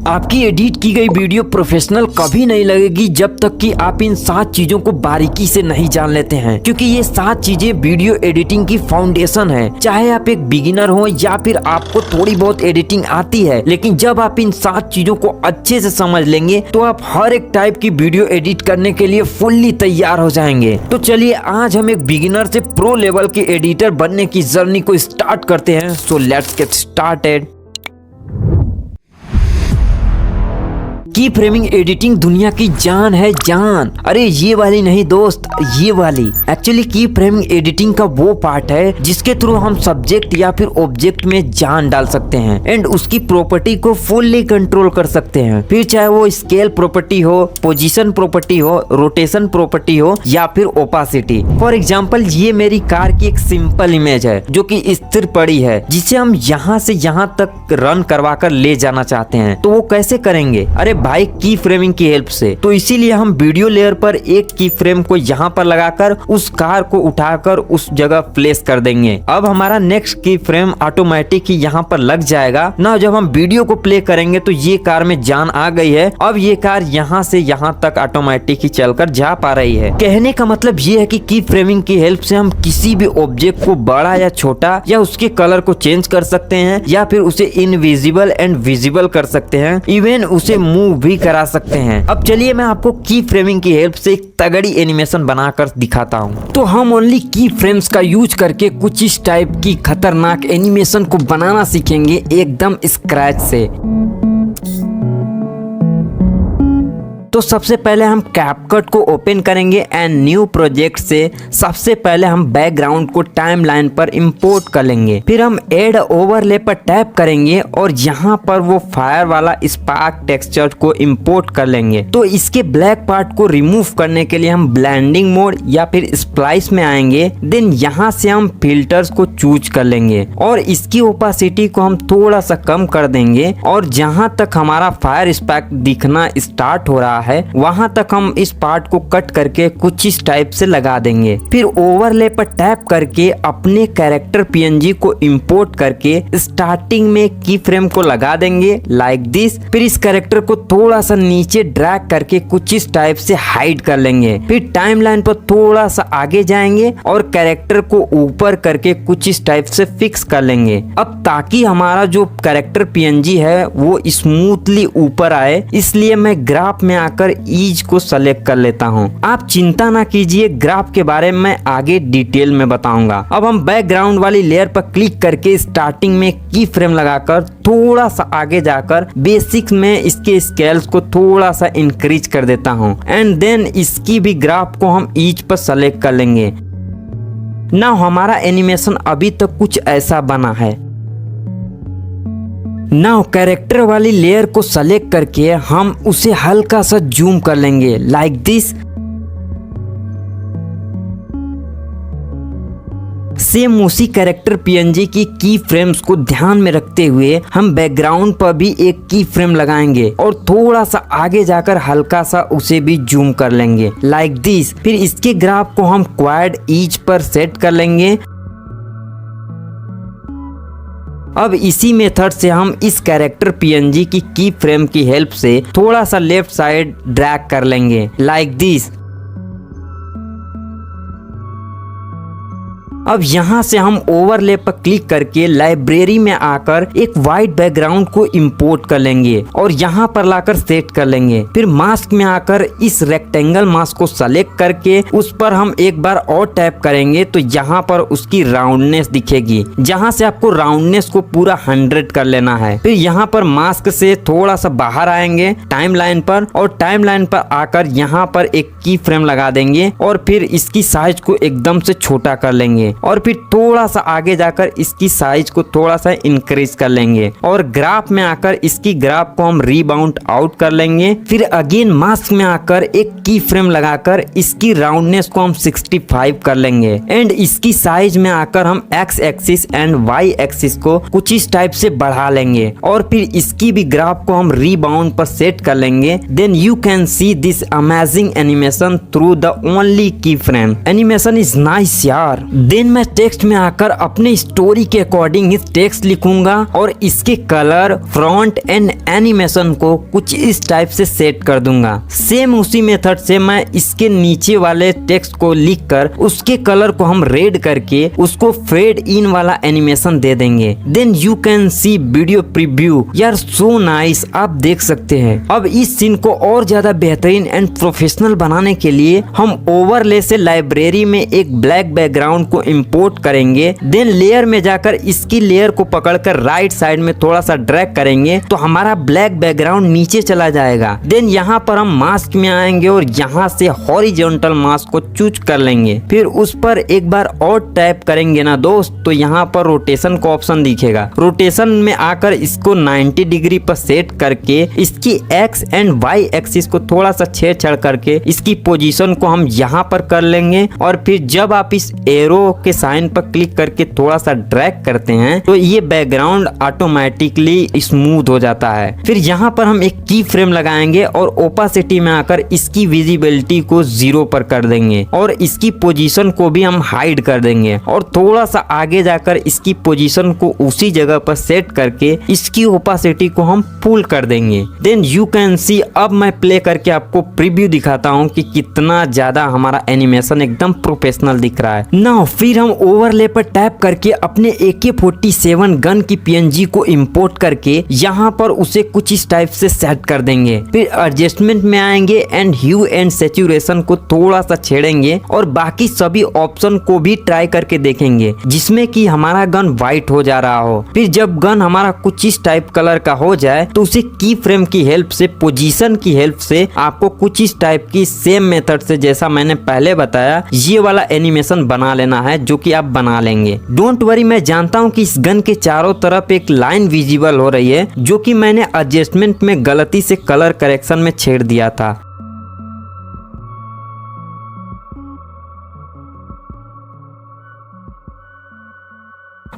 आपकी एडिट की गई वीडियो प्रोफेशनल कभी नहीं लगेगी जब तक कि आप इन 7 चीजों को बारीकी से नहीं जान लेते हैं, क्योंकि ये 7 चीजें वीडियो एडिटिंग की फाउंडेशन है। चाहे आप एक बिगिनर हो या फिर आपको थोड़ी बहुत एडिटिंग आती है, लेकिन जब आप इन 7 चीजों को अच्छे से समझ लेंगे तो आप हर एक टाइप की वीडियो एडिट करने के लिए फुल्ली तैयार हो जाएंगे। तो चलिए आज हम एक बिगिनर से प्रो लेवल के एडिटर बनने की जर्नी को स्टार्ट करते हैं। So let's get started. की फ्रेमिंग एडिटिंग दुनिया की जान है, जान। अरे ये वाली नहीं दोस्त, ये वाली। एक्चुअली की फ्रेमिंग एडिटिंग का वो पार्ट है जिसके थ्रू हम सब्जेक्ट या फिर ऑब्जेक्ट में जान डाल सकते हैं एंड उसकी प्रॉपर्टी को फुल्ली कंट्रोल कर सकते हैं। फिर चाहे वो स्केल प्रॉपर्टी हो, पोजीशन प्रॉपर्टी हो, रोटेशन प्रॉपर्टी हो या फिर ओपासिटी। फॉर एग्जाम्पल ये मेरी कार की एक सिंपल इमेज है जो कि स्थिर पड़ी है, जिसे हम यहाँ से यहाँ तक रन करवा कर ले जाना चाहते हैं। तो वो कैसे करेंगे? अरे भाई की फ्रेमिंग की हेल्प से। तो इसीलिए हम वीडियो लेयर पर एक की फ्रेम को यहाँ पर लगाकर उस कार को उठाकर उस जगह प्लेस कर देंगे। अब हमारा नेक्स्ट की फ्रेम ऑटोमेटिक ही यहाँ पर लग जाएगा ना। जब हम वीडियो को प्ले करेंगे तो ये कार में जान आ गई है। अब ये कार यहाँ से यहाँ तक ऑटोमेटिक ही चलकर जा पा रही है। कहने का मतलब ये है कि की फ्रेमिंग की हेल्प से हम किसी भी ऑब्जेक्ट को बड़ा या छोटा या उसके कलर को चेंज कर सकते हैं या फिर उसे इनविजिबल एंड विजिबल कर सकते हैं, इवन उसे मूव भी करा सकते हैं। अब चलिए मैं आपको की फ्रेमिंग की हेल्प से एक तगड़ी एनिमेशन बनाकर दिखाता हूँ। तो हम ओनली की फ्रेम्स का यूज करके कुछ इस टाइप की खतरनाक एनिमेशन को बनाना सीखेंगे एकदम स्क्रैच से। तो सबसे पहले हम कैपकट को ओपन करेंगे एंड न्यू प्रोजेक्ट से सबसे पहले हम बैकग्राउंड को टाइमलाइन पर इंपोर्ट कर लेंगे। फिर हम ऐड ओवरले पर टैप करेंगे और यहाँ पर वो फायर वाला स्पार्क टेक्सचर को इंपोर्ट कर लेंगे। तो इसके ब्लैक पार्ट को रिमूव करने के लिए हम ब्लेंडिंग मोड या फिर स्प्लाइस में आएंगे। देन यहाँ से हम फिल्टर्स को चूज कर लेंगे और इसकी ओपासिटी को हम थोड़ा सा कम कर देंगे और जहाँ तक हमारा फायर स्पार्क दिखना स्टार्ट हो रहा है वहां तक हम इस पार्ट को कट करके कुछ इस टाइप से लगा देंगे। फिर ओवरले पर टैप करके अपने कैरेक्टर पीएनजी को इंपोर्ट करके स्टार्टिंग में की फ्रेम को लगा देंगे लाइक दिस। फिर इस कैरेक्टर को थोड़ा सा नीचे ड्रैग करके कुछ इस टाइप से हाइड कर लेंगे। फिर टाइमलाइन पर थोड़ा सा आगे जाएंगे और कैरेक्टर को ऊपर करके कुछ इस टाइप से फिक्स कर लेंगे। अब ताकि हमारा जो कैरेक्टर पीएनजी है वो स्मूथली ऊपर आए, इसलिए मैं ग्राफ में आकर ईज को सेलेक्ट कर लेता हूं। आप चिंता ना कीजिए, ग्राफ के बारे में आगे डिटेल में बताऊंगा। अब हम बैकग्राउंड वाली लेयर पर क्लिक करके स्टार्टिंग में की फ्रेम लगाकर थोड़ा सा आगे जाकर बेसिक्स में इसके स्केल्स को थोड़ा सा इंक्रीज कर देता हूं एंड देन इसकी भी ग्राफ को हम ईज पर सेलेक्ट कर लेंगे। ना हमारा एनिमेशन अभी तक कुछ ऐसा बना है। नाउ कैरेक्टर वाली लेयर को सेलेक्ट करके हम उसे हल्का सा जूम कर लेंगे लाइक दिस। सेम उसी कैरेक्टर पीएनजी की फ्रेम्स को ध्यान में रखते हुए हम बैकग्राउंड पर भी एक की फ्रेम लगाएंगे और थोड़ा सा आगे जाकर हल्का सा उसे भी जूम कर लेंगे लाइक दिस। फिर इसके ग्राफ को हम क्वाड ईच पर सेट कर लेंगे। अब इसी मेथड से हम इस कैरेक्टर पीएनजी की फ्रेम की हेल्प से थोड़ा सा लेफ्ट साइड ड्रैग कर लेंगे लाइक दिस। अब यहाँ से हम ओवरले पर क्लिक करके लाइब्रेरी में आकर एक वाइट बैकग्राउंड को इंपोर्ट कर लेंगे और यहाँ पर लाकर सेट कर लेंगे। फिर मास्क में आकर इस रेक्टेंगल मास्क को सेलेक्ट करके उस पर हम एक बार और टैप करेंगे तो यहाँ पर उसकी राउंडनेस दिखेगी, जहाँ से आपको राउंडनेस को पूरा 100 कर लेना है। फिर यहाँ पर मास्क से थोड़ा सा बाहर आएंगे टाइमलाइन पर और टाइमलाइन पर आकर यहाँ पर एक की फ्रेम लगा देंगे और फिर इसकी साइज को एकदम से छोटा कर लेंगे और फिर थोड़ा सा आगे जाकर इसकी साइज को थोड़ा सा इंक्रीज कर लेंगे और ग्राफ में आकर इसकी ग्राफ को हम रीबाउंड आउट कर लेंगे। फिर अगेन मास्क में आकर एक की फ्रेम लगाकर इसकी राउंडनेस को हम 65 कर लेंगे एंड इसकी साइज में आकर हम x axis and y axis को कुछ इस टाइप से बढ़ा लेंगे और फिर इसकी भी ग्राफ को हम रीबाउंड पर सेट कर लेंगे। Then you can see this amazing animation through the only key frame. Animation is nice यार। देन देन मैं टेक्स्ट में आकर अपने स्टोरी के अकॉर्डिंग इस टेक्स्ट लिखूंगा और इसके कलर, फ्रंट एंड एनिमेशन को कुछ इस टाइप से सेट कर दूंगा। सेम उसी मेथड से मैं इसके नीचे वाले टेक्स्ट को लिखकर उसके कलर को हम रेड करके उसको फेड इन वाला एनिमेशन दे देंगे। Then you can see video preview. यार सो नाइस, आप देख सकते हैं। अब इस सीन को और ज्यादा बेहतरीन एंड प्रोफेशनल बनाने के लिए हम ओवरले से लाइब्रेरी में एक ब्लैक बैकग्राउंड को इंपोर्ट करेंगे। देन लेयर में जाकर इसकी लेयर को पकड़कर राइट साइड में थोड़ा सा ड्रैग करेंगे तो हमारा ब्लैक बैकग्राउंड नीचे चला जाएगा। देन यहाँ पर हम मास्क में आएंगे और यहाँ से हॉरिजॉन्टल मास्क को चूज कर लेंगे। फिर उस पर एक बार और टैप करेंगे ना दोस्त तो यहाँ पर रोटेशन का ऑप्शन दिखेगा। रोटेशन में आकर इसको 90 डिग्री पर सेट करके इसकी एक्स एंड वाई एक्सिस को थोड़ा सा छेड़छाड़ करके इसकी पोजीशन को हम यहाँ पर कर लेंगे। और फिर जब आप इस एरो के साइन पर क्लिक करके थोड़ा सा ड्रैग करते हैं तो ये बैकग्राउंड ऑटोमेटिकली स्मूथ हो जाता है। फिर यहाँ पर हम एक की फ्रेम लगाएंगे और ओपासिटी में आकर इसकी विजिबिलिटी को 0 पर कर देंगे और इसकी पोजीशन को भी हम हाइड कर देंगे और थोड़ा सा आगे जाकर इसकी पोजीशन को उसी जगह पर सेट करके इसकी ओपासिटी को हम फुल कर देंगे। देन यू कैन सी, अब मैं प्ले करके आपको प्रीव्यू दिखाता हूँ कि कितना ज्यादा हमारा एनिमेशन एकदम प्रोफेशनल दिख रहा है। नाउ फिर हम ओवरले पर टैप करके अपने AK-47 गन की PNG को इंपोर्ट करके यहाँ पर उसे कुछ इस टाइप से सेट कर देंगे। फिर एडजस्टमेंट में आएंगे एंड ह्यू एंड सैचुरेशन को थोड़ा सा छेड़ेंगे और बाकी सभी ऑप्शन को भी ट्राई करके देखेंगे जिसमें कि हमारा गन व्हाइट हो जा रहा हो। फिर जब गन हमारा कुछ इस टाइप कलर का हो जाए तो उसे की फ्रेम की हेल्प से, पोजीशन की हेल्प से आपको कुछ इस टाइप की सेम मेथड से जैसा मैंने पहले बताया ये वाला एनिमेशन बना लेना है जो कि आप बना लेंगे। डोंट वरी, मैं जानता हूँ कि इस गन के चारों तरफ एक लाइन विजिबल हो रही है जो कि मैंने एडजस्टमेंट में गलती से कलर करेक्शन में छेड़ दिया था।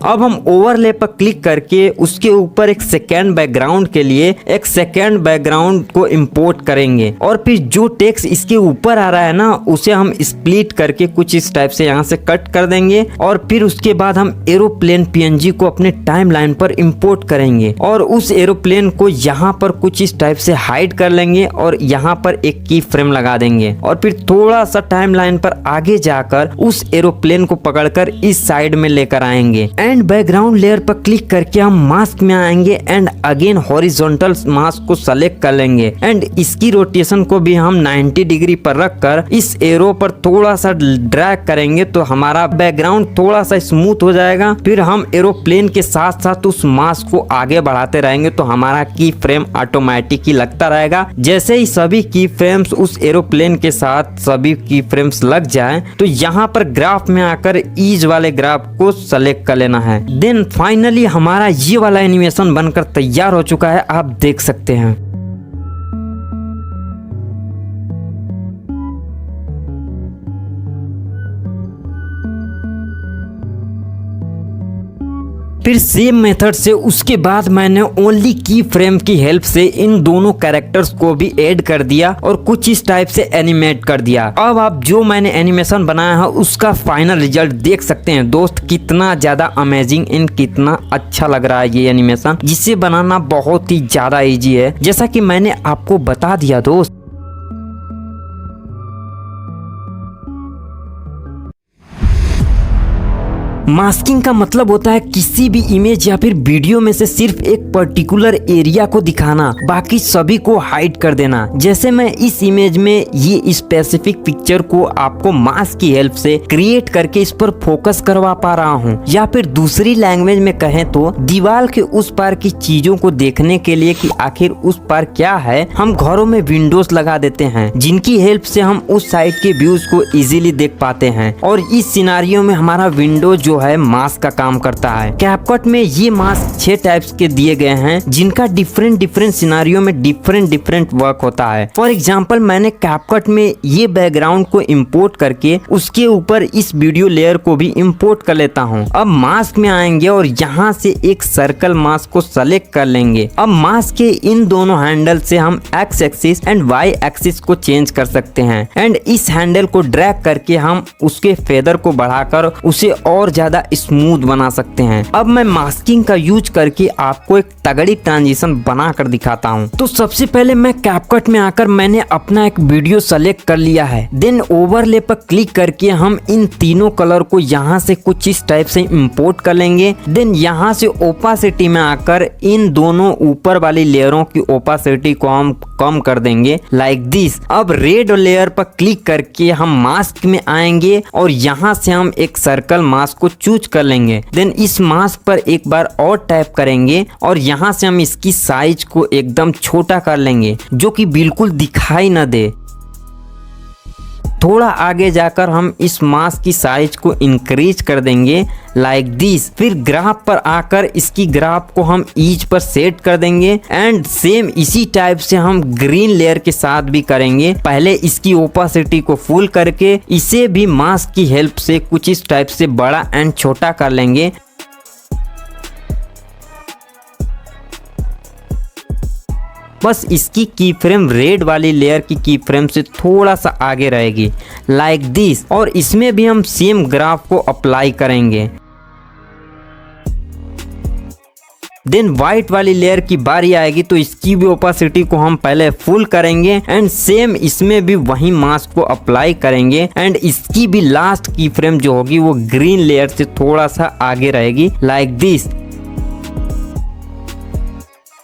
अब हम ओवरले पर क्लिक करके उसके ऊपर एक सेकेंड बैकग्राउंड के लिए एक सेकेंड बैकग्राउंड को इंपोर्ट करेंगे और फिर जो टेक्स्ट इसके ऊपर आ रहा है ना उसे हम स्प्लिट करके कुछ इस टाइप से यहाँ से कट कर देंगे और फिर उसके बाद हम एरोप्लेन PNG को अपने टाइमलाइन पर इंपोर्ट करेंगे और उस एरोप्लेन को यहाँ पर कुछ इस टाइप से हाइड कर लेंगे और यहाँ पर एक की फ्रेम लगा देंगे और फिर थोड़ा सा टाइमलाइन पर आगे जाकर उस एरोप्लेन को पकड़कर इस साइड में लेकर आएंगे एंड बैकग्राउंड लेयर पर क्लिक करके हम मास्क में आएंगे एंड अगेन हॉरिजॉन्टल मास्क को सेलेक्ट कर लेंगे एंड इसकी रोटेशन को भी हम 90 डिग्री पर रखकर इस एरो पर थोड़ा सा ड्रैग करेंगे तो हमारा बैकग्राउंड थोड़ा सा स्मूथ हो जाएगा। फिर हम एरोप्लेन के साथ साथ उस मास्क को आगे बढ़ाते रहेंगे तो हमारा की फ्रेम ऑटोमेटिक ही लगता रहेगा। जैसे ही सभी की फ्रेम्स उस एरोप्लेन के साथ सभी की फ्रेम्स लग जाए तो यहाँ पर ग्राफ में आकर ईज वाले ग्राफ को सेलेक्ट कर लेना है। देन फाइनली हमारा ये वाला एनिमेशन बनकर तैयार हो चुका है, आप देख सकते हैं। फिर सेम मेथड से उसके बाद मैंने ओनली की फ्रेम की हेल्प से इन दोनों कैरेक्टर्स को भी ऐड कर दिया और कुछ इस टाइप से एनिमेट कर दिया। अब आप जो मैंने एनिमेशन बनाया है उसका फाइनल रिजल्ट देख सकते हैं दोस्त, कितना ज्यादा अमेजिंग एंड कितना अच्छा लग रहा है ये एनिमेशन, जिसे बनाना बहुत ही ज्यादा इजी है जैसा कि मैंने आपको बता दिया दोस्त। मास्किंग का मतलब होता है किसी भी इमेज या फिर वीडियो में से सिर्फ एक पर्टिकुलर एरिया को दिखाना, बाकी सभी को हाइड कर देना। जैसे मैं इस इमेज में ये स्पेसिफिक पिक्चर को आपको मास्क की हेल्प से क्रिएट करके इस पर फोकस करवा पा रहा हूँ, या फिर दूसरी लैंग्वेज में कहें तो दीवार के उस पार की चीजों को देखने के लिए कि आखिर उस पार क्या है, हम घरों में विंडोज लगा देते हैं जिनकी हेल्प से हम उस साइड के व्यूज को इजीली देख पाते हैं। और इस सिनारियो में हमारा विंडो जो है मास्क का काम करता है। कैपकट में ये मास्क 6 टाइप्स के दिए गए हैं जिनका डिफरेंट सिनारियो में डिफरेंट वर्क होता है। फॉर एग्जाम्पल मैंने कैपकट में ये बैकग्राउंड को इम्पोर्ट करके उसके ऊपर इस वीडियो लेयर को भी इम्पोर्ट कर लेता हूँ। अब मास्क में आएंगे और यहाँ से एक सर्कल मास्क को सेलेक्ट कर लेंगे। अब मास्क के इन दोनों हैंडल से हम x axis and y axis को चेंज कर सकते हैं एंड इस हैंडल को ड्रैग करके हम उसके फेदर को बढ़ाकर उसे और ज्यादा स्मूथ बना सकते हैं। अब मैं मास्किंग का यूज करके आपको एक तगड़ी ट्रांजिशन बना कर दिखाता हूँ। तो सबसे पहले मैं कैपकट में आकर मैंने अपना एक वीडियो सेलेक्ट कर लिया है। देन ओवरले पर क्लिक करके हम इन तीनों कलर को यहाँ से कुछ इस टाइप से इंपोर्ट कर लेंगे। देन यहाँ से ओपासिटी में आकर इन दोनों ऊपर वाली लेयरों की ओपासिटी को हम कम कर देंगे लाइक दिस। अब रेड लेयर पर क्लिक करके हम मास्क में आएंगे और यहाँ से हम एक सर्कल मास्क को चूज कर लेंगे। देन इस मास्क पर एक बार और टैप करेंगे और यहाँ से हम इसकी साइज को एकदम छोटा कर लेंगे जो कि बिल्कुल दिखाई न दे। थोड़ा आगे जाकर हम इस मास्क की साइज को इंक्रीज कर देंगे लाइक दिस। फिर ग्राफ पर आकर इसकी ग्राफ को हम ईच पर सेट कर देंगे एंड सेम इसी टाइप से हम ग्रीन लेयर के साथ भी करेंगे। पहले इसकी ओपासिटी को फुल करके इसे भी मास्क की हेल्प से कुछ इस टाइप से बड़ा एंड छोटा कर लेंगे। बस इसकी की फ्रेम रेड वाली लेयर की की फ्रेम से थोड़ा सा आगे रहेगी लाइक दिस और इसमें भी हम सेम ग्राफ को अप्लाई करेंगे। देन व्हाइट वाली लेयर की बारी आएगी तो इसकी भी ओपासिटी को हम पहले फुल करेंगे एंड सेम इसमें भी वही मास्क को अप्लाई करेंगे एंड इसकी भी लास्ट की फ्रेम जो होगी वो ग्रीन लेयर से थोड़ा सा आगे रहेगी लाइक दिस।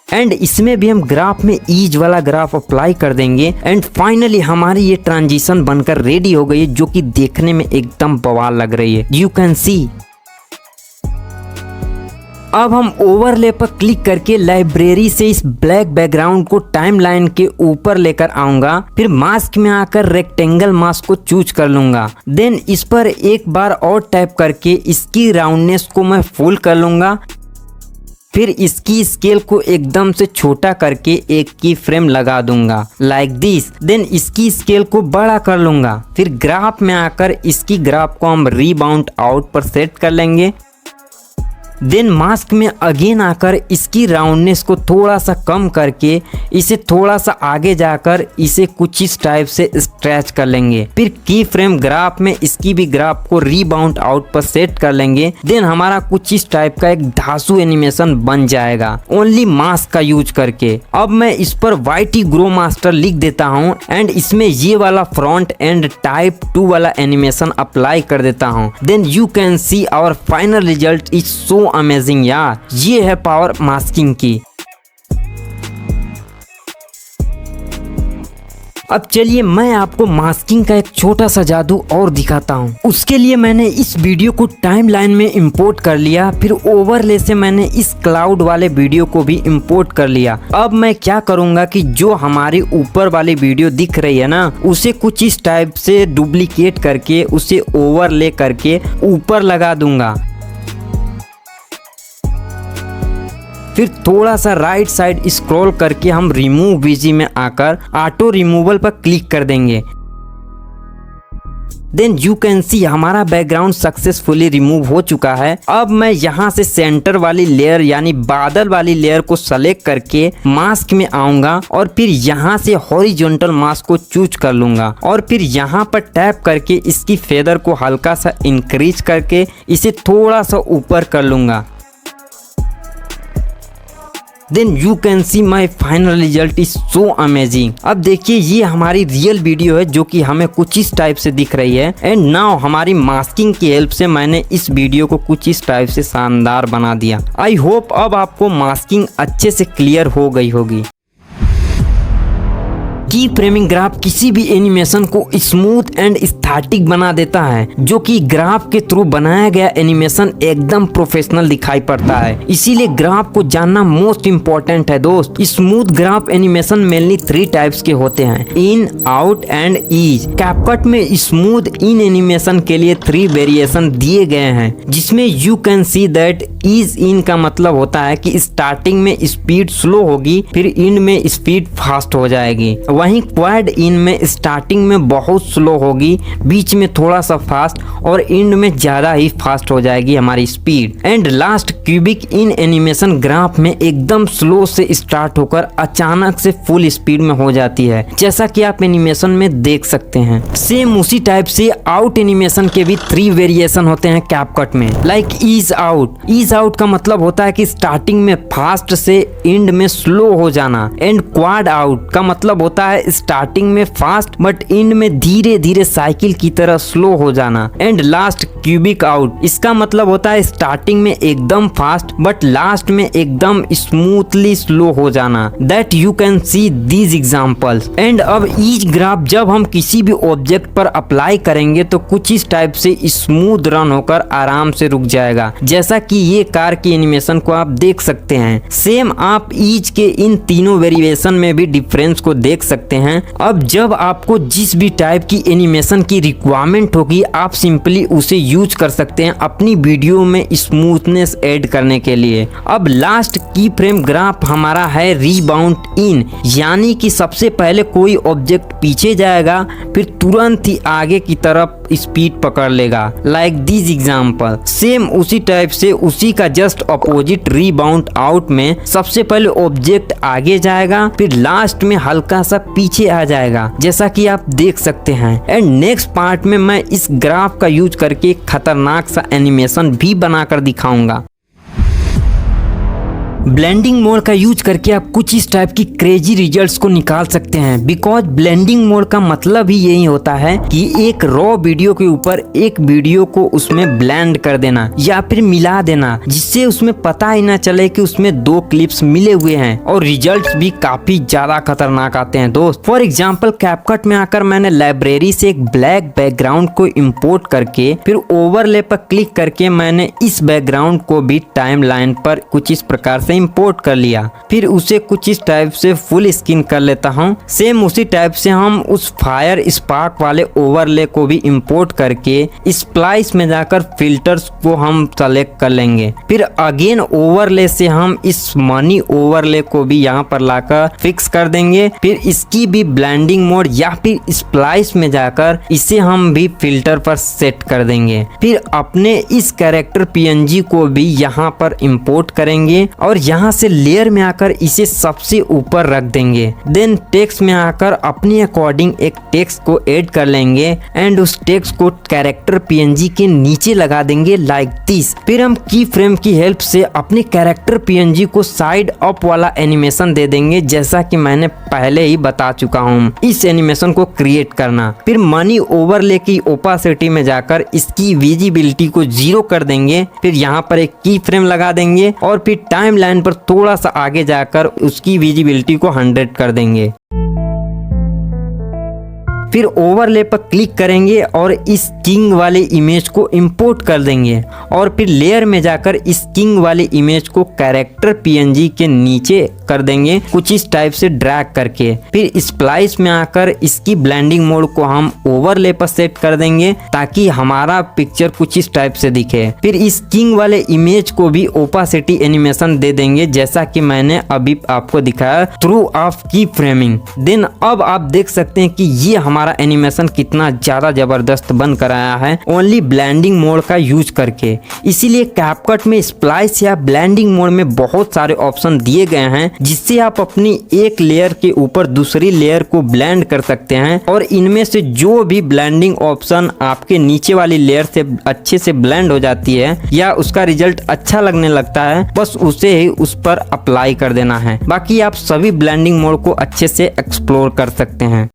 एंड इसमें भी हम ग्राफ में ईज वाला ग्राफ अप्लाई कर देंगे एंड फाइनली हमारी ये ट्रांजिशन बनकर रेडी हो गई है जो कि देखने में एकदम बवाल लग रही है। यू कैन सी। अब हम ओवरले पर क्लिक करके लाइब्रेरी से इस ब्लैक बैकग्राउंड को टाइमलाइन के ऊपर लेकर आऊंगा। फिर मास्क में आकर रेक्टेंगल मास्क को चूज कर लूंगा। देन इस पर एक बार और टैप करके इसकी राउंडनेस को मैं फुल कर लूंगा। फिर इसकी स्केल को एकदम से छोटा करके एक की फ्रेम लगा दूंगा लाइक दिस। देन इसकी स्केल को बड़ा कर लूंगा। फिर ग्राफ में आकर इसकी ग्राफ को हम रीबाउंड आउट पर सेट कर लेंगे। देन मास्क में अगेन आकर इसकी राउंडनेस को थोड़ा सा कम करके इसे थोड़ा सा आगे जाकर इसे कुछ इस टाइप से स्ट्रेच कर लेंगे। फिर की फ्रेम ग्राफ में इसकी भी ग्राफ को रीबाउंड आउट पर सेट कर लेंगे। देन हमारा कुछ इस टाइप का एक धांसू एनिमेशन बन जाएगा ओनली मास्क का यूज करके। अब मैं इस पर वाइटी ग्रो मास्टर लिख देता हूँ एंड इसमें ये वाला फ्रंट एंड टाइप 2 वाला एनिमेशन अप्लाई कर देता हूँ। Then you can see our final result is so amazing यार। ये है पावर मास्किंग की। अब चलिए मैं आपको मास्किंग का एक छोटा सा जादू और दिखाता हूँ। उसके लिए मैंने इस वीडियो को टाइमलाइन में इंपोर्ट कर लिया। फिर ओवरले से मैंने इस क्लाउड वाले वीडियो को भी इंपोर्ट कर लिया। अब मैं क्या करूँगा कि जो हमारी ऊपर वाली वीडियो दिख रही है ना उसे कुछ इस टाइप से डुप्लीकेट करके उसे ओवरले करके ऊपर लगा दूंगा। फिर थोड़ा सा राइट साइड स्क्रॉल करके हम रिमूव वीजी में आकर ऑटो रिमूवल पर क्लिक कर देंगे। देन यू कैन सी हमारा बैकग्राउंड सक्सेसफुली रिमूव हो चुका है। अब मैं यहाँ से सेंटर वाली लेयर यानी बादल वाली लेयर को सेलेक्ट करके मास्क में आऊंगा और फिर यहाँ से हॉरिजॉन्टल मास्क को चूज कर लूंगा और फिर यहाँ पर टैप करके इसकी फेदर को हल्का सा इंक्रीज करके इसे थोड़ा सा ऊपर कर लूंगा। Then you can see my final result is so amazing. अब देखिए ये हमारी रियल वीडियो है जो कि हमें कुछ इस टाइप से दिख रही है एंड नाउ हमारी मास्किंग की हेल्प से मैंने इस वीडियो को कुछ इस टाइप से शानदार बना दिया। आई होप अब आपको मास्किंग अच्छे से क्लियर हो गई होगी। की फ्रेमिंग ग्राफ किसी भी एनिमेशन को स्मूथ एंड स्टैटिक बना देता है, जो कि ग्राफ के थ्रू बनाया गया एनिमेशन एकदम प्रोफेशनल दिखाई पड़ता है। इसीलिए ग्राफ को जानना मोस्ट इम्पोर्टेंट है दोस्त। Smooth graph animation mainly 3 types के होते हैं, in, out and ease. CapCut में स्मूथ इन एनिमेशन के लिए 3 वेरिएशन दिए गए हैं, जिसमें you can see that ease in का मतलब होता है कि स्टार्टिंग में स्पीड स्लो होगी, फिर एंड में स्पीड फास्ट हो जाएगी। वहीं क्वाड इन में स्टार्टिंग में बहुत स्लो होगी, बीच में थोड़ा सा फास्ट और एंड में ज्यादा ही फास्ट हो जाएगी हमारी speed. And last cubic in animation graph में एकदम स्लो से स्टार्ट होकर अचानक से फुल स्पीड में हो जाती है, जैसा कि आप एनिमेशन में देख सकते हैं। सेम उसी टाइप से आउट एनिमेशन के भी 3 वेरिएशन होते हैं कैपकट में, like ease out. Ease out का मतलब होता है कि स्टार्टिंग में फास्ट से एंड में स्लो हो जाना। एंड क्वाड आउट का मतलब होता है स्टार्टिंग में फास्ट बट एंड में धीरे धीरे साइकिल की तरह स्लो हो जाना। एंड लास्ट क्यूबिक आउट, इसका मतलब होता है स्टार्टिंग में एकदम फास्ट बट लास्ट में एकदम स्मूथली स्लो हो जाना। That you can see these examples. And अब ईच ग्राफ जब हम किसी भी ऑब्जेक्ट पर अप्लाई करेंगे तो कुछ इस टाइप से स्मूथ रन होकर आराम से रुक जाएगा, जैसा कि ये कार की एनिमेशन को आप देख सकते हैं। सेम आप ईच के इन तीनों वेरिएशन में भी डिफरेंस को देख सकते हैं। अब जब आपको जिस भी टाइप की एनिमेशन की रिक्वायरमेंट होगी, आप सिंपली उसे यूज कर सकते हैं अपनी वीडियो में स्मूथनेस ऐड करने के लिए। अब लास्ट की फ्रेम ग्राफ हमारा है रीबाउंड इन, यानी कि सबसे पहले कोई ऑब्जेक्ट पीछे जाएगा, फिर तुरंत ही आगे की तरफ स्पीड पकड़ लेगा, लाइक दिस एग्जांपल। सेम उसी टाइप से उसी का जस्ट अपोजिट रीबाउंड आउट में सबसे पहले ऑब्जेक्ट आगे जाएगा, फिर लास्ट में हल्का सा पीछे आ जाएगा, जैसा कि आप देख सकते हैं। एंड नेक्स्ट पार्ट में मैं इस ग्राफ का यूज करके खतरनाक सा एनिमेशन भी बनाकर दिखाऊंगा। ब्लेंडिंग मोड का यूज करके आप कुछ इस टाइप की क्रेजी रिजल्ट्स को निकाल सकते हैं, बिकॉज ब्लेंडिंग मोड का मतलब ही यही होता है कि एक रॉ वीडियो के ऊपर एक वीडियो को उसमें ब्लेंड कर देना या फिर मिला देना, जिससे उसमें पता ही ना चले कि उसमें 2 क्लिप्स मिले हुए हैं, और रिजल्ट्स भी काफी ज्यादा खतरनाक आते हैं दोस्त। फॉर एग्जाम्पल कैपकट में आकर मैंने लाइब्रेरी से एक ब्लैक बैकग्राउंड को इम्पोर्ट करके फिर ओवरले पर क्लिक करके मैंने इस बैकग्राउंड को भी टाइम लाइन पर कुछ इस प्रकार से इंपोर्ट कर लिया। फिर उसे कुछ इस टाइप से फुल स्क्रीन कर लेता हूँ। सेम उसी टाइप से हम उस फायर स्पार्क वाले ओवरले को भी इंपोर्ट करके स्प्लाइस में जाकर फिल्टर्स को हम सेलेक्ट कर लेंगे। फिर अगेन ओवरले से हम इस मनी ओवरले को भी यहाँ पर लाकर फिक्स कर देंगे। फिर इसकी भी ब्लेंडिंग मोड या फिर स्प्लाइस में जाकर इसे हम भी फिल्टर पर सेट कर देंगे। फिर अपने इस कैरेक्टर PNG को भी यहाँ पर इंपोर्ट करेंगे और यहाँ से लेयर में आकर इसे सबसे ऊपर रख देंगे। देन टेक्स्ट में आकर अपने अकॉर्डिंग एक टेक्स्ट को ऐड कर लेंगे एंड उस टेक्स्ट को कैरेक्टर PNG के नीचे लगा देंगे लाइक दिस। फिर हम की फ्रेम की हेल्प से अपने कैरेक्टर PNG को साइड अप वाला एनिमेशन दे देंगे, जैसा कि मैंने पहले ही बता चुका हूँ इस एनिमेशन को क्रिएट करना। फिर मनी ओवरले की ओपासिटी में जाकर इसकी विजिबिलिटी को 0 कर देंगे। फिर यहाँ पर एक की फ्रेम लगा देंगे और फिर टाइम लाइन पर थोड़ा सा आगे जाकर उसकी विजिबिलिटी को 100 कर देंगे। फिर ओवरले पर क्लिक करेंगे और इस किंग वाले इमेज को इंपोर्ट कर देंगे और फिर लेयर में जाकर इस किंग वाले इमेज को कैरेक्टर PNG के नीचे कर देंगे कुछ इस टाइप से ड्रैग करके। फिर स्प्लाइस में आकर इसकी ब्लेंडिंग मोड को हम ओवरले पर सेट कर देंगे ताकि हमारा पिक्चर कुछ इस टाइप से दिखे। फिर इस किंग वाले इमेज को भी ओपासिटी एनिमेशन दे देंगे, जैसा कि मैंने अभी आपको दिखाया थ्रू ऑफ की फ्रेमिंग। देन अब आप देख सकते हैं कि ये हमारा एनिमेशन कितना ज्यादा जबरदस्त बन कर आया है ओनली ब्लेंडिंग मोड का यूज करके। इसीलिए कैपकट में स्प्लाइस या ब्लेंडिंग मोड में बहुत सारे ऑप्शन दिए गए हैं, जिससे आप अपनी एक लेयर के ऊपर दूसरी लेयर को ब्लेंड कर सकते हैं और इनमें से जो भी ब्लेंडिंग ऑप्शन आपके नीचे वाली लेयर से अच्छे से ब्लेंड हो जाती है या उसका रिजल्ट अच्छा लगने लगता है, बस उसे ही उस पर अप्लाई कर देना है। बाकी आप सभी ब्लेंडिंग मोड को अच्छे से एक्सप्लोर कर सकते हैं।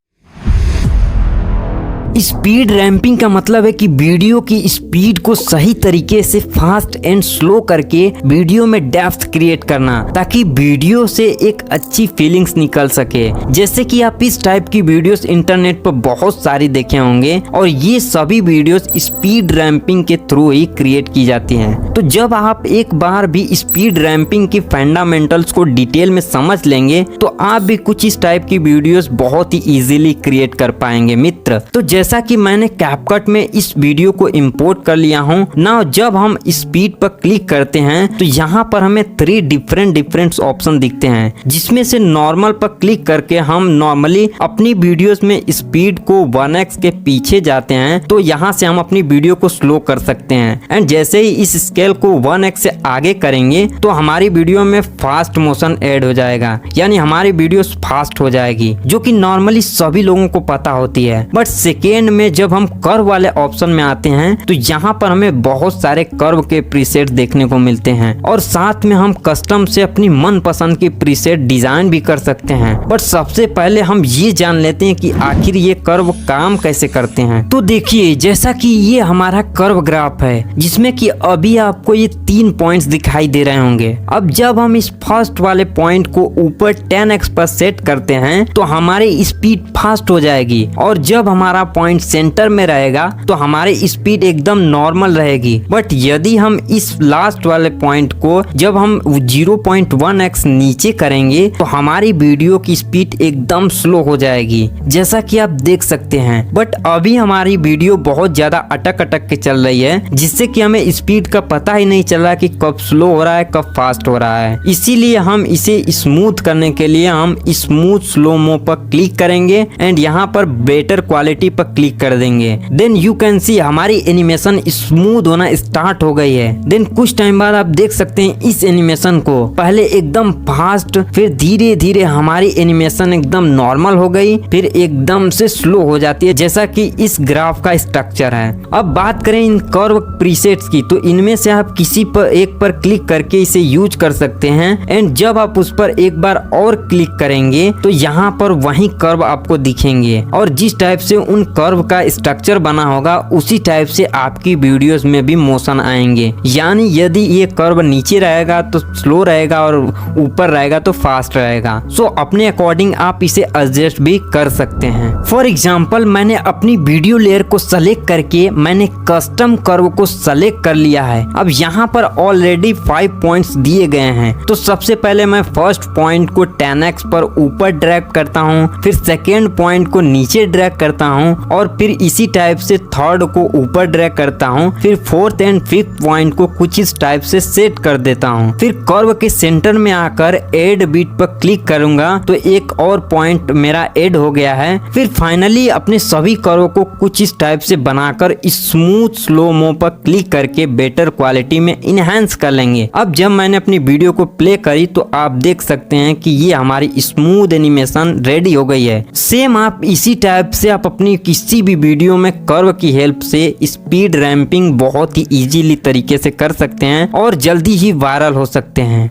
स्पीड रैंपिंग का मतलब है कि वीडियो की स्पीड को सही तरीके से फास्ट एंड स्लो करके वीडियो में डेप्थ क्रिएट करना, ताकि वीडियो से एक अच्छी फीलिंग्स निकल सके। जैसे कि आप इस टाइप की वीडियोस इंटरनेट पर बहुत सारी देखे होंगे और ये सभी वीडियोस स्पीड रैंपिंग के थ्रू ही क्रिएट की जाती हैं। तो जब आप एक बार भी स्पीड रैंपिंग की फंडामेंटल्स को डिटेल में समझ लेंगे तो आप भी कुछ इस टाइप की वीडियोस बहुत ही इजीली क्रिएट कर पाएंगे मित्र। तो जैसा कि मैंने कैपकट में इस वीडियो को इंपोर्ट कर लिया हूँ ना, जब हम स्पीड पर क्लिक करते हैं तो यहाँ पर हमें 3 डिफरेंट ऑप्शन दिखते हैं, जिसमें से नॉर्मल पर क्लिक करके हम नॉर्मली अपनी वीडियोस में स्पीड को 1x के पीछे जाते हैं तो यहाँ से हम अपनी वीडियो को स्लो कर सकते हैं। एंड जैसे ही इस स्केल को 1x से आगे करेंगे तो हमारी वीडियो में फास्ट मोशन ऐड हो जाएगा, यानी हमारी वीडियो फास्ट हो जाएगी, जो कि नॉर्मली सभी लोगों को पता होती है। बट सेकेंड में जब हम कर्व वाले ऑप्शन में आते हैं तो यहाँ पर हमें बहुत सारे कर्व के प्रीसेट देखने को मिलते हैं और साथ में हम कस्टम से अपनी मनपसंद की प्रीसेट डिजाइन भी कर सकते हैं। बट सबसे पहले हम ये जान लेते हैं कि आखिर ये कर्व काम कैसे करते हैं। तो देखिए, जैसा कि ये हमारा कर्व ग्राफ है जिसमें कि अभी आपको ये 3 पॉइंट्स दिखाई दे रहे होंगे। अब जब हम इस फर्स्ट वाले पॉइंट को ऊपर 10x पर सेट करते हैं तो हमारी स्पीड फास्ट हो जाएगी, और जब हमारा पॉइंट सेंटर में रहेगा तो हमारी स्पीड एकदम नॉर्मल रहेगी। बट यदि हम इस लास्ट वाले पॉइंट को जब हम 0.1x नीचे करेंगे तो हमारी वीडियो की स्पीड एकदम स्लो हो जाएगी, जैसा कि आप देख सकते हैं। बट अभी हमारी वीडियो बहुत ज्यादा अटक के चल रही है, जिससे कि हमें स्पीड का पता ही नहीं चल रहा कि कब स्लो हो रहा है कब फास्ट हो रहा है। इसीलिए हम इसे स्मूथ करने के लिए हम स्मूथ स्लो मो पर क्लिक करेंगे एंड यहाँ पर बेटर क्वालिटी पर क्लिक कर देंगे। देन यू कैन सी हमारी एनिमेशन स्मूथ होना स्टार्ट हो गई है। देन कुछ टाइम बाद आप देख सकते हैं इस एनिमेशन को पहले एकदम फास्ट, फिर धीरे धीरे हमारी एनिमेशन एकदम नॉर्मल हो गई, फिर एकदम से स्लो हो जाती है, जैसा कि इस ग्राफ का स्ट्रक्चर है। अब बात करें इन कर्व प्रीसेट्स की, तो इनमें से आप किसी पर एक पर क्लिक करके इसे यूज कर सकते हैं एंड जब आप उस पर एक बार और क्लिक करेंगे तो यहाँ पर वही कर्व आपको दिखेंगे, और जिस टाइप से उन कर्व का स्ट्रक्चर बना होगा उसी टाइप से आपकी वीडियोस में भी मोशन आएंगे। यानी यदि ये कर्व नीचे रहेगा तो स्लो रहेगा और ऊपर रहेगा तो फास्ट रहेगा। सो अपने अकॉर्डिंग आप इसे एडजस्ट भी कर सकते हैं। फॉर एग्जाम्पल, मैंने अपनी वीडियो लेयर को सेलेक्ट करके मैंने कस्टम कर्व को सेलेक्ट कर लिया है। अब यहाँ पर ऑलरेडी 5 पॉइंट्स दिए गए हैं, तो सबसे पहले मैं फर्स्ट पॉइंट को 10x पर ऊपर ड्रैग करता हूँ, फिर सेकेंड पॉइंट को नीचे ड्रैग करता हूँ, और फिर इसी टाइप से थर्ड को ऊपर ड्रैग करता हूँ, फिर फोर्थ एंड फिफ्थ पॉइंट को कुछ इस टाइप से सेट कर देता हूँ। फिर कर्व के सेंटर में आकर एड बीट पर क्लिक करूंगा तो एक और पॉइंट मेरा एड हो गया है। फिर फाइनली अपने सभी कर्व को कुछ इस टाइप से बनाकर स्मूथ स्लो मो पर क्लिक करके बेटर क्वालिटी में इनहेंस कर लेंगे। अब जब मैंने अपनी वीडियो को प्ले करी तो आप देख सकते हैं कि ये हमारी स्मूथ एनिमेशन रेडी हो गई है। सेम आप इसी टाइप से आप अपनी किसी भी वीडियो में कर्व की हेल्प से स्पीड रैंपिंग बहुत ही इजीली तरीके से कर सकते हैं और जल्दी ही वायरल हो सकते हैं।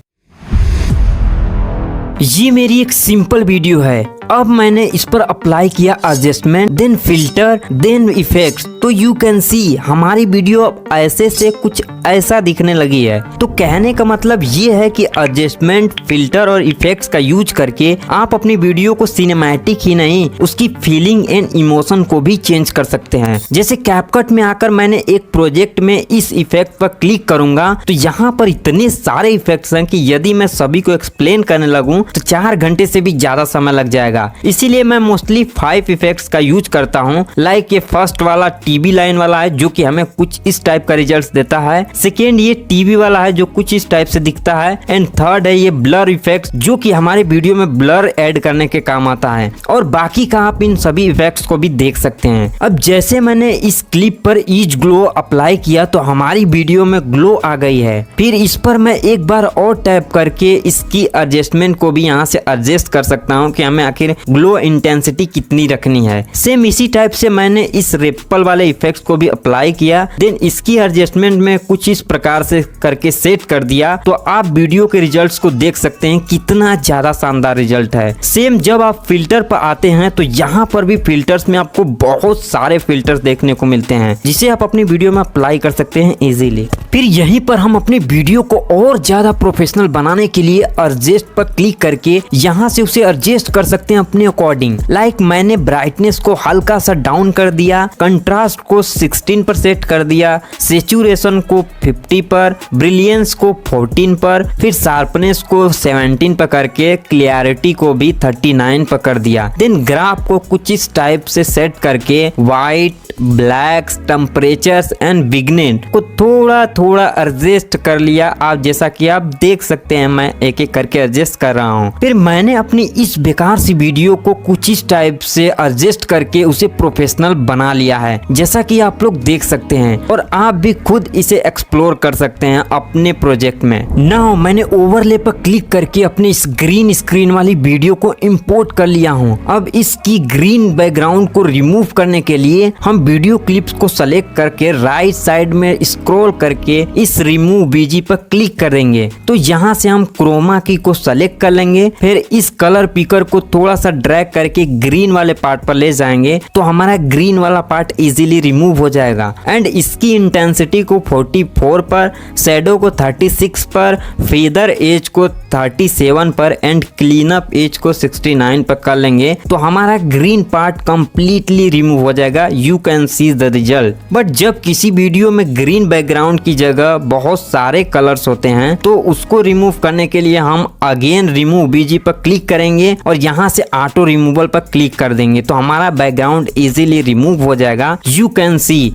ये मेरी एक सिंपल वीडियो है। अब मैंने इस पर अप्लाई किया adjustment, then filter, then effects, तो यू कैन सी हमारी वीडियो अब ऐसे से कुछ ऐसा दिखने लगी है। तो कहने का मतलब ये है कि एडजस्टमेंट, फिल्टर और इफेक्ट्स का यूज करके आप अपनी वीडियो को सिनेमैटिक ही नहीं उसकी फीलिंग एंड इमोशन को भी चेंज कर सकते हैं। जैसे कैपकट में आकर मैंने एक प्रोजेक्ट में इस इफेक्ट पर क्लिक करूंगा तो यहाँ पर इतने सारे इफेक्ट्स हैं कि यदि मैं सभी को एक्सप्लेन करने लगूं तो 4 घंटे से भी ज्यादा समय लग जाएगा। इसीलिए मैं मोस्टली 5 इफेक्ट्स का यूज करता हूँ। लाइक ये फर्स्ट वाला टीवी लाइन वाला है जो कि हमें कुछ इस टाइप का रिजल्ट देता है। सेकेंड ये टीवी वाला है जो कुछ इस टाइप से दिखता है। एंड थर्ड है ये ब्लर इफेक्ट्स जो कि हमारे वीडियो में ब्लर ऐड करने के काम आता है। और बाकी का आप इन सभी इफेक्ट्स को भी देख सकते हैं। अब जैसे मैंने इस क्लिप पर ईज ग्लो अप्लाई किया तो हमारी वीडियो में ग्लो आ गई है। फिर इस पर मैं एक बार और टैप करके इसकी एडजस्टमेंट को भी यहाँ से एडजस्ट कर सकता हूँ कि हमें आखिर फिर ग्लो इंटेंसिटी कितनी रखनी है। सेम इसी टाइप से मैंने इस रिपल वाले इफेक्ट्स को भी अप्लाई किया, देन इसकी एडजस्टमेंट में कुछ इस प्रकार से करके सेट कर दिया। तो आप वीडियो के रिजल्ट्स को देख सकते हैं कितना ज्यादा शानदार रिजल्ट है। सेम जब आप फिल्टर पर आते हैं तो यहाँ पर भी फिल्टर्स में आपको बहुत सारे फिल्टर्स देखने को मिलते हैं जिसे आप अपनी वीडियो में अप्लाई कर सकते हैं इजीली। फिर यहीं पर हम अपनी वीडियो को और ज्यादा प्रोफेशनल बनाने के लिए एडजस्ट पर क्लिक करके यहाँ से उसे एडजस्ट कर सकते हैं अपने अकॉर्डिंग। लाइक मैंने ब्राइटनेस को हल्का सा डाउन कर दिया, कंट्रास्ट को 16 पर सेट कर दिया, सेचुरेशन को 50 पर, ब्रिलियंस को 14 पर, फिर शार्पनेस को 17 पर करके क्लियरिटी को भी 39 पर कर दिया। देन ग्राफ को कुछ इस टाइप से सेट करके white, black, temperatures and vignette को थोड़ा थोड़ा एडजस्ट कर लिया। आप जैसा कि आप देख सकते हैं मैं एक एक करके एडजस्ट कर रहा हूँ। फिर मैंने अपनी इस बेकार सी वीडियो को कुछ इस टाइप से एडजस्ट करके उसे प्रोफेशनल बना लिया है जैसा कि आप लोग देख सकते हैं, और आप भी खुद इसे एक्सप्लोर कर सकते हैं अपने प्रोजेक्ट में। नाउ मैंने ओवरले पर क्लिक करके अपनी इस ग्रीन स्क्रीन वाली वीडियो को इंपोर्ट कर लिया हूँ। अब इसकी ग्रीन बैकग्राउंड को रिमूव करने के लिए हम वीडियो क्लिप्स को सेलेक्ट करके राइट साइड में स्क्रॉल करके इस रिमूव बीजी पर क्लिक करेंगे। तो यहाँ से हम क्रोमा की को सेलेक्ट कर लेंगे, फिर इस कलर पिकर को थोड़ा सा ड्रैग करके ग्रीन वाले पार्ट पर ले जाएंगे तो हमारा ग्रीन वाला पार्ट इजीली रिमूव हो जाएगा। एंड इसकी इंटेंसिटी को 44 पर, शैडो को 36 पर, फेदर एज को 37 पर एंड क्लीन अप एज को 69 पर कर लेंगे तो हमारा ग्रीन पार्ट कंप्लीटली रिमूव हो जाएगा। You can see the result. But जब किसी वीडियो में ग्रीन बैकग्राउंड की जगह बहुत सारे कलर्स होते हैं तो उसको रिमूव करने के लिए हम अगेन रिमूव बीजी पर क्लिक करेंगे और यहाँ से ऑटो रिमूवल पर क्लिक कर देंगे तो हमारा बैकग्राउंड इजीली रिमूव हो जाएगा। यू कैन सी।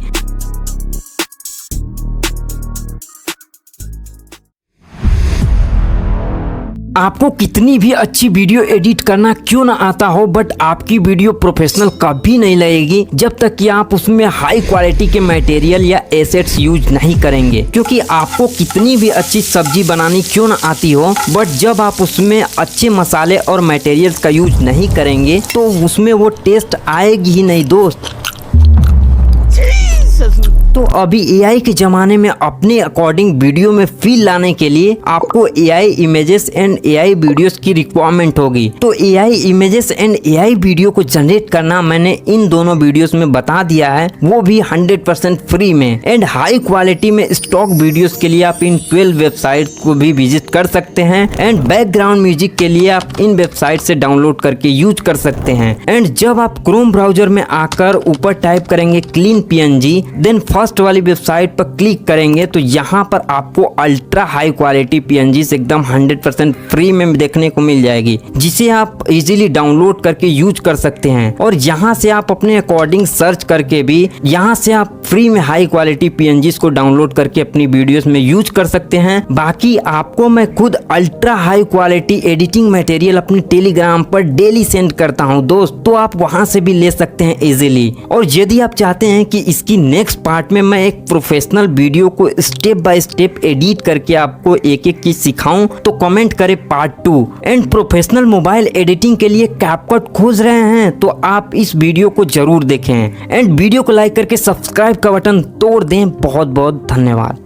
आपको कितनी भी अच्छी वीडियो एडिट करना क्यों ना आता हो, बट आपकी वीडियो प्रोफेशनल कभी नहीं लगेगी जब तक कि आप उसमें हाई क्वालिटी के मटेरियल या एसेट्स यूज नहीं करेंगे। क्योंकि आपको कितनी भी अच्छी सब्जी बनानी क्यों ना आती हो, बट जब आप उसमें अच्छे मसाले और मटेरियल्स का यूज नहीं करेंगे तो उसमें वो टेस्ट आएगी ही नहीं दोस्त। तो अभी एआई के ज़माने में अपने अकॉर्डिंग वीडियो में फील लाने के लिए आपको AI images and AI videos की रिक्वायरमेंट होगी। तो AI images and AI video को जनरेट करना मैंने इन दोनों वीडियोस में बता दिया है, वो भी 100% फ्री में। एंड हाई क्वालिटी में स्टॉक वीडियोस के लिए आप इन 12 वेबसाइट को भी विजिट कर सकते हैं। एंड बैकग्राउंड म्यूजिक के लिए आप इन वेबसाइट से डाउनलोड करके यूज कर सकते हैं। एंड जब आप क्रोम ब्राउजर में आकर ऊपर टाइप करेंगे क्लीन पीएनजी, देन फर्स्ट वाली वेबसाइट पर क्लिक करेंगे तो यहाँ पर आपको अल्ट्रा हाई क्वालिटी पीएनजी एकदम 100% फ्री में देखने को मिल जाएगी, जिसे आप इजीली डाउनलोड करके यूज कर सकते हैं। और यहाँ से आप अपने अकॉर्डिंग सर्च करके भी यहाँ से आप फ्री में हाई क्वालिटी पीएनजीज को डाउनलोड करके अपनी वीडियोस में यूज कर सकते हैं। बाकी आपको मैं खुद ultra high quality editing material अपनी टेलीग्राम पर डेली सेंड करता हूँ दोस्त, तो आप वहां से भी ले सकते हैं इजीली। और यदि आप चाहते हैं कि इसकी नेक्स्ट पार्ट में मैं एक प्रोफेशनल वीडियो को स्टेप बाय स्टेप एडिट करके आपको एक एक चीज सिखाऊं तो कमेंट करें part 2। And professional mobile editing के लिए कैपकट खोज रहे हैं तो आप इस वीडियो को जरूर देखें। एंड वीडियो को लाइक करके सब्सक्राइब का बटन तोड़ दें। बहुत बहुत धन्यवाद।